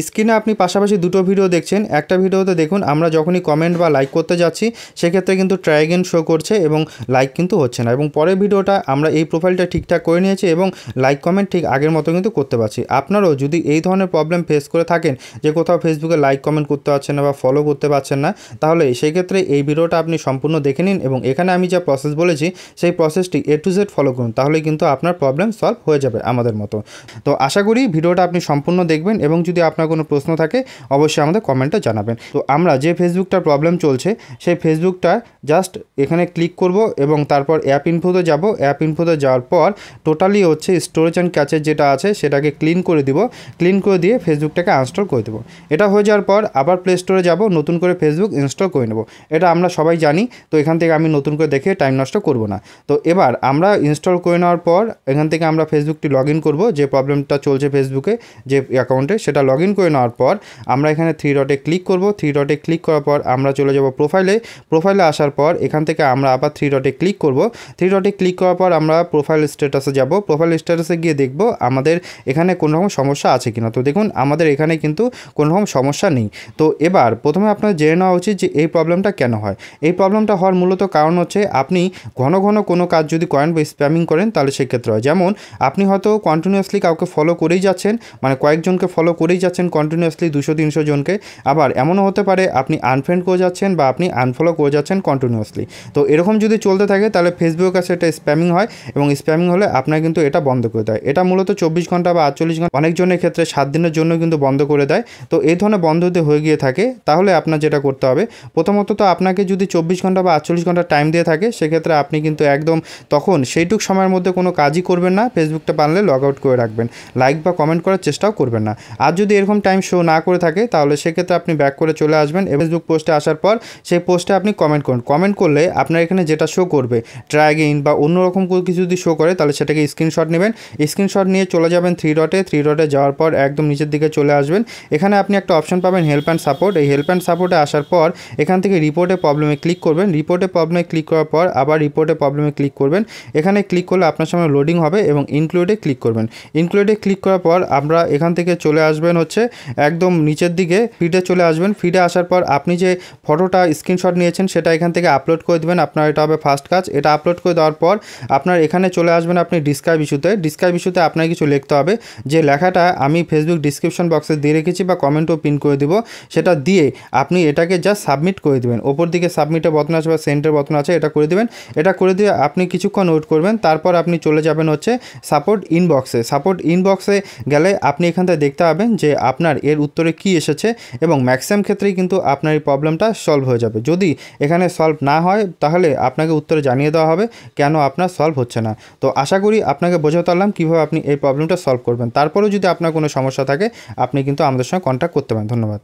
স্ক্রিনে আপনি পাশাপাশি দুটো ভিডিও দেখছেন। একটা ভিডিওতে দেখুন আমরা যখনই কমেন্ট বা লাইক করতে যাচ্ছি সেক্ষেত্রে কিন্তু ট্রাই অ্যাগেন শো করছে এবং লাইক কিন্তু হচ্ছে না, এবং পরের ভিডিওটা আমরা এই প্রোফাইলটা ঠিকঠাক করে নিয়েছি এবং লাইক কমেন্ট ঠিক আগের মতো কিন্তু করতে পারছি। আপনারাও যদি এই ধরনের প্রবলেম ফেস করে থাকেন যে কোথাও ফেসবুকে লাইক কমেন্ট করতে পারছেন না বা ফলো করতে পারছেন না, তাহলে সেই ক্ষেত্রে এই ভিডিওটা আপনি সম্পূর্ণ দেখে নিন এবং এখানে আমি যা প্রসেস বলেছি সেই প্রসেসটি A to Z ফলো করুন, তাহলে কিন্তু আপনার প্রবলেম সলভ হয়ে যাবে আমাদের মতো। তো আশা করি ভিডিওটা আপনি সম্পূর্ণ দেখবেন এবং যদি আপনার কোনো প্রশ্ন থাকে অবশ্যই আমাদের কমেন্টে জানাবেন। তো আমরা যে ফেসবুকটার প্রবলেম চলছে সেই ফেসবুকটা জাস্ট এখানে ক্লিক করব এবং তারপর অ্যাপ ইনফোতে যাব। অ্যাপ ইনফোতে যাওয়ার পর টোটালি হচ্ছে স্টোরেজ অ্যান্ড ক্যাচের যেটা আছে সেটাকে ক্লিন করে দিব। ক্লিন করে দিয়ে ফেসবুকটাকে আনস্টল করে দেবো। এটা হয়ে যাওয়ার পর আবার প্লে স্টোরে যাব, নতুন করে ফেসবুক ইনস্টল করে নেব। এটা আমরা সবাই জানি, তো এখান থেকে আমি নতুন করে দেখে টাইম নষ্ট করব না। তো এবার আমরা ইনস্টল করে নেওয়ার পর এখান থেকে আমরা ফেসবুকটি লগ ইন করবো, যে প্রবলেমটা চলছে ফেসবুকে যে অ্যাকাউন্টে সেটা লগ ইন করে নেওয়ার পর আমরা এখানে 3 ডটে ক্লিক করব। 3 ডটে ক্লিক করার পর আমরা চলে যাব প্রোফাইলে আসার পর এখান থেকে আমরা আবার 3 ডটে ক্লিক করব। 3 ডটে ক্লিক করার পর আমরা প্রোফাইল স্ট্যাটাসে যাব। প্রোফাইল স্ট্যাটাসে গিয়ে দেখব আমাদের এখানে কোনো রকম সমস্যা আছে কিনা। তো দেখুন আমাদের এখানে কিন্তু কোনো রকম সমস্যা নেই। তো এবার প্রথমে আপনার জেনে নেওয়া উচিত যে এই প্রবলেমটা কেন হয়। এই প্রবলেমটা হওয়ার মূলত কারণ হচ্ছে আপনি ঘন ঘন কোনো কাজ যদি করেন বা স্প্যামিং করেন তাহলে সেক্ষেত্রে হয়। যেমন আপনি হয়তো কন্টিনিউয়াসলি কাউকে ফলো করেই যাচ্ছেন, মানে কয়েকজনকে ফলো করেই যাচ্ছেন কন্টিনিউয়াসলি 200-300 জনকে। আবার এমনও হতে পারে আপনি আনফ্রেন্ড করে যাচ্ছেন বা আপনি আনফলো করে যাচ্ছেন কন্টিনিউয়াসলি। তো এরকম যদি চলতে থাকে তাহলে ফেসবুকের কাছে এটা স্প্যামিং হয় এবং স্প্যামিং হলে আপনার কিন্তু এটা বন্ধ করে দেয়। এটা মূলত 24 ঘন্টা বা 48 ঘন্টা, অনেকজনের ক্ষেত্রে 7 দিনের জন্য কিন্তু বন্ধ করে দেয়। তো এই ধরনের বন্ধ যদি হয়ে গিয়ে থাকে তাহলে আপনার যেটা করতে হবে, প্রথমত তো আপনাকে যদি 24 ঘন্টা বা 48 ঘন্টা টাইম দিয়ে থাকে সেক্ষেত্রে আপনি কিন্তু একদম তখন সেইটুক সময়ের মধ্যে কোনো কাজই করবেন না। ফেসবুকটা পারলে লগ আউট করে রাখবেন, লাইক বা কমেন্ট করার চেষ্টাও করবেন না। আর যদি এরকম টাইম শো না করে থাকে তাহলে সেক্ষেত্রে আপনি ব্যাক করে চলে আসবেন। ফেসবুক পোস্টে আসার পর সেই পোস্টে আপনি কমেন্ট করুন। কমেন্ট করলে আপনার এখানে যেটা শো করবে ট্রাই অ্যাগেইন বা অন্যরকম কিছু যদি শো করে তাহলে সেটাকে স্ক্রিনশট নেবেন। স্ক্রিনশট নিয়ে চলে যাবেন 3 ডটে যাওয়ার পর একদম নিচের দিকে চলে আসবেন। এখানে আপনি একটা অপশন পাবেন হেল্প অ্যান্ড সাপোর্ট। এই হেল্প অ্যান্ড সাপোর্টে আসার পর এখান থেকে রিপোর্টে প্রবলেমে ক্লিক করবেন। রিপোর্টে প্রবলেমে ক্লিক করার পর আবার রিপোর্টে প্রবলেমে ক্লিক করবেন। এখানে ক্লিক করলে আপনার সামনে লোডিং হবে এবং ইনক্লুডে ক্লিক করবেন। ইনক্লুডে ক্লিক করার পর আমরা এখান থেকে চলে আসবেন হচ্ছে একদম নিচের দিকে ফিডে চলে আসবেন। ফিডে আসার পর আপনি যে ফটোটা স্ক্রিনশট নিয়েছেন সেটা এখান থেকে আপলোড করে দেবেন। আপনার এটা হবে ফার্স্ট কাজ। এটা আপলোড করে দেওয়ার পর আপনার এখানে চলে আসবেন আপনি ডিসক্রাইব ইস্যুতে। ডিসক্রাইব ইস্যুতে আপনার কিছু লিখতে হবে, যে লেখাটা আমি ফেসবুক ডিসক্রিপশন বক্সে দিয়ে রেখেছি বা কমেন্টও পিন করে দিব, সেটা দিয়ে আপনি এটাকে জাস্ট সাবমিট করে দেবেন। ওপর দিকে সাবমিটের বটন আছে বা সেন্ডের বটন আছে, এটা করে দেবেন। এটা করে দিয়ে আপনি কিছুক্ষণ ওয়েট করবেন। তারপর আপনি চলে যাবেন হচ্ছে সাপোর্ট ইনবক্সে। সাপোর্ট ইনবক্সে গেলে আপনি এখান থেকে দেখতে পাবেন যে আপনার এর উত্তরে কী এসেছে এবং ম্যাক্সিমাম ক্ষেত্রেই কিন্তু আপনার এই প্রবলেমটা সলভ হয়ে যাবে। যদি এখানে সলভ না হয় তাহলে আপনাকে উত্তরে জানিয়ে দেওয়া হবে কেন আপনার সলভ হচ্ছে না। তো আশা করি আপনাকে বোঝাতে পারলাম কীভাবে আপনি এই প্রবলেমটা সলভ করবেন। তারপরেও যদি আপনার কোনো সমস্যা থাকে আপনি কিন্তু আমাদের সঙ্গে কন্ট্যাক্ট করতে পারেন। ধন্যবাদ।